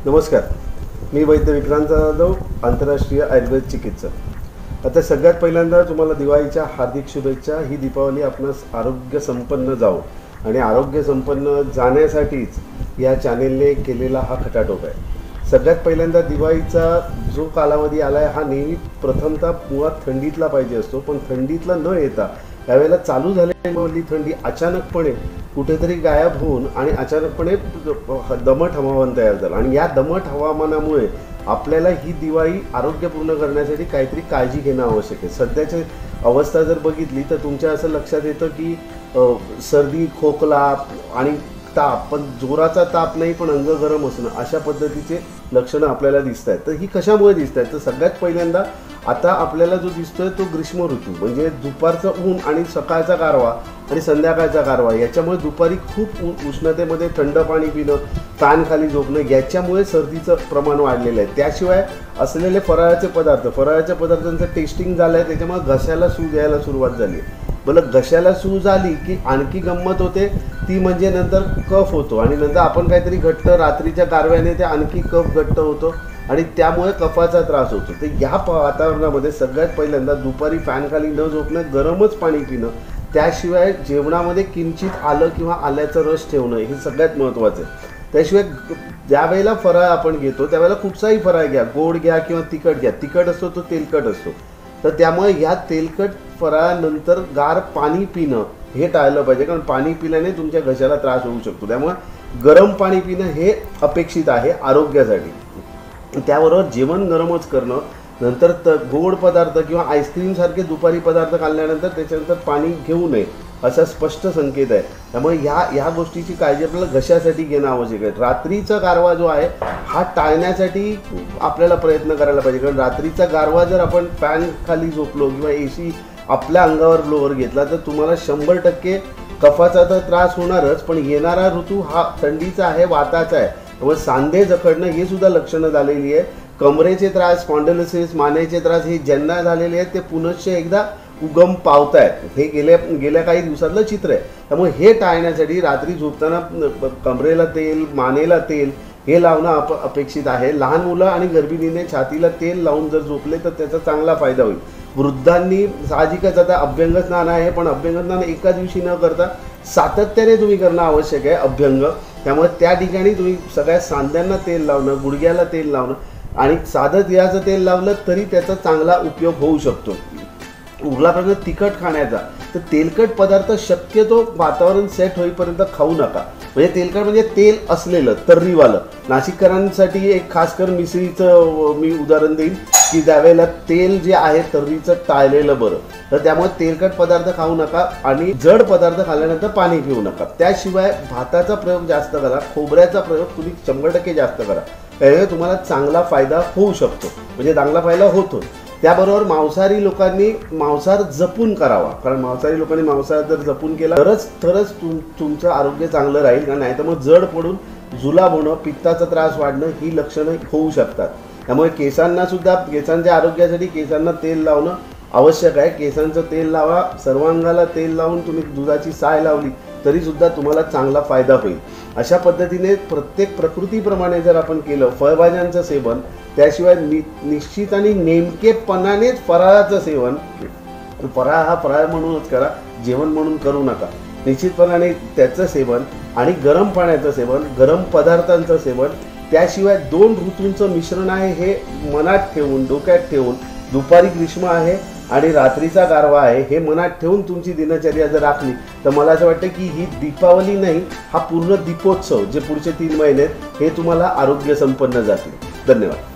नमस्कार, मी वैद्य विक्रांत जाधव, आंतरराष्ट्रीय आयुर्वेद चिकित्सक। आता सगळ्यात पहिल्यांदा तुम्हाला दिवाळीच्या हार्दिक शुभेच्छा। ही दीपावली आपणास आरोग्य संपन्न जाओ आणि आरोग्य संपन्न जाण्यासाठीच या चॅनेलने केलेला हा खटाटोप आहे। सगळ्यात पहिल्यांदा दिवाळीचा जो कालावधी आला आहे हा नेहमी प्रथमतः मुळात थंडीतला पाहिजे असतो, पण थंडीतला न येता यावेळेला चालू झालेली थंडी अचानकपणे कुठेतरी गायब होऊन आणि अचानकपणे दमट हवामान तयार झालं आणि या दमट हवामानामुळे आपल्याला ही दिवाळी आरोग्यपूर्ण करण्यासाठी काहीतरी काळजी घेणं आवश्यक आहे। सध्याची अवस्था जर बघितली तर तुमच्या असं लक्षात येतं की सर्दी, खोकला आणि ताप, पण जोराचा ताप नाही पण अंग गरम असणं, अशा पद्धतीचे लक्षणं आपल्याला दिसत आहेत। तर ही कशामुळे दिसत आहेत? तर सगळ्यात पहिल्यांदा आता आपल्याला जो दिसतोय तो ग्रीष्म ऋतू, म्हणजे दुपारचं ऊन आणि सकाळचा गारवा आणि संध्याकाळचा गारवा, याच्यामुळे दुपारी खूप उष्णतेमध्ये थंड पाणी पिणं, फॅन खाली झोपणं, याच्यामुळे सर्दीचं प्रमाण वाढलेलं आहे। त्याशिवाय असलेले फराळाच्या पदार्थांचं टेस्टिंग झालं आहे, त्याच्यामुळे घशाला सूज यायला सुरुवात झाली। बरं, घशाला सूज आली की आणखी गंमत होते, ती म्हणजे नंतर कफ होतो आणि नंतर आपण काहीतरी घट्ट रात्रीच्या गारव्याने ते आणखी कफ घट्ट होतो आणि त्यामुळे कफाचा त्रास होतो। तर या वातावरणामध्ये सगळ्यात पहिल्यांदा दुपारी फॅन खाली न झोपणं, गरमच पाणी पिणं, त्याशिवाय जेवणामध्ये किंचित आलं किंवा आल्याचा रस ठेवणं हे सगळ्यात महत्त्वाचं आहे। त्याशिवाय ज्या वेळेला फराळ आपण घेतो त्यावेळेला कुठचाही फराळ घ्या, गोड घ्या किंवा तिखट घ्या, तिखट असतो तो तेलकट असतो, तर त्यामुळे ह्या तेलकट फराळानंतर गार पाणी पिणं हे टाळलं पाहिजे, कारण पाणी पिल्याने तुमच्या घशाला त्रास होऊ शकतो। त्यामुळे गरम पाणी पिणं हे अपेक्षित आहे आरोग्यासाठी। त्याबरोबर जेवण गरमच करणं, नंतर गोड पदार्थ किंवा आईस्क्रीमसारखे दुपारी पदार्थ खाल्ल्यानंतर त्याच्यानंतर पाणी घेऊ नये, असा स्पष्ट संकेत आहे। त्यामुळे ह्या गोष्टीची काळजी आपल्याला घशासाठी घेणं आवश्यक आहे। रात्रीचा गारवा जो आहे हा टाळण्यासाठी आपल्याला प्रयत्न करायला पाहिजे, कारण रात्रीचा गारवा जर आपण फॅन खाली झोपलो किंवा AC आपल्या अंगावर ब्लोअर घेतला तर तुम्हाला 100% कफाचा तर त्रास होणारच, पण येणारा ऋतू हा थंडीचा आहे, वाताचा आहे, त्यामुळे सांधे जखडणं हे सुद्धा लक्षणं झालेली आहे। कमरेचे त्रास, स्पॉन्डिलोसिस, मानेचे त्रास हे ज्यांना झालेले आहेत ते पुनश्च एकदा उगम पावतायत, हे गेल्या काही दिवसातलं चित्र आहे। त्यामुळे हे टाळण्यासाठी रात्री झोपताना कमरेला तेल, मानेला तेल हे लावणं अपेक्षित आहे। लहान मुलं आणि गर्भिणीने छातीला तेल लावून जर झोपले तर त्याचा चांगला फायदा होईल। वृद्धांनी साहजिकच आता अभ्यंग स्नान आहे, पण अभ्यंग स्नान एका दिवशी न करता सातत्याने तुम्ही करणं आवश्यक आहे अभ्यंग। त्यामुळे त्या ठिकाणी तुम्ही सगळ्या सांध्यांना तेल लावणं, गुडघ्याला तेल लावणं आणि साधं तिळाचं तेल लावलं तरी त्याचा चांगला उपयोग होऊ शकतो। उरला प्रश्न तिखट खाण्याचा, तर तेलकट पदार्थ शक्यतो वातावरण सेट होईपर्यंत खाऊ नका। म्हणजे तेलकट म्हणजे तेल असलेलं तर्रीवालं, नाशिककरांसाठी एक खासकर मिसळीचं मी उदाहरण देईन की त्यावेळेला तेल जे आहे तर्रीचं टाळलेलं बरं। तर त्यामुळे तेलकट पदार्थ खाऊ नका आणि जड पदार्थ खाल्ल्यानंतर पाणी पिऊ नका। त्याशिवाय भाताचा प्रयोग जास्त करा, खोबऱ्याचा प्रयोग तुम्ही 100% जास्त करा, त्यामुळे तुम्हाला चांगला फायदा होऊ शकतो, म्हणजे चांगला फायदा होतो। त्याबरोबर मांसाहारी लोकांनी मांसाहार जपून करावा, कारण मांसाहारी लोकांनी मांसाहार जर जपून केला तरच तुमचं आरोग्य चांगलं राहील, कारण नाही तर मग जड पडून जुलाब होणं, पित्ताचा त्रास वाढणं ही लक्षणं होऊ शकतात। त्यामुळे केसांच्या आरोग्यासाठी केसांना तेल लावणं आवश्यक आहे। केसांचं तेल लावा, सर्वांगाला तेल लावून तुम्ही दुधाची साय लावली तरी सुद्धा तुम्हाला चांगला फायदा होईल। अशा पद्धतीने प्रत्येक प्रकृतीप्रमाणे जर आपण केलं, फळभाज्यांचं सेवन, त्याशिवाय निश्चित आणि नेमकेपणानेच फराळाचं सेवन, फराळ हा फराळ म्हणूनच करा, जेवण म्हणून करू नका, निश्चितपणाने त्याचं सेवन आणि गरम पाण्याचं सेवन, गरम पदार्थांचं सेवन, त्याशिवाय 2 ऋतूंचं मिश्रण आहे हे मनात ठेवून, डोक्यात ठेवून, दुपारी ग्रीष्म आहे आणि रात्रीचा गारवा आहे हे मनात ठेवून तुमची दिनचर्या जर राखली तर मला असं वाटतं की ही दीपावली नाही, हा पूर्ण दीपोत्सव जे पुढचे 3 महिने आहेत हे तुम्हाला आरोग्य संपन्न जातील। धन्यवाद।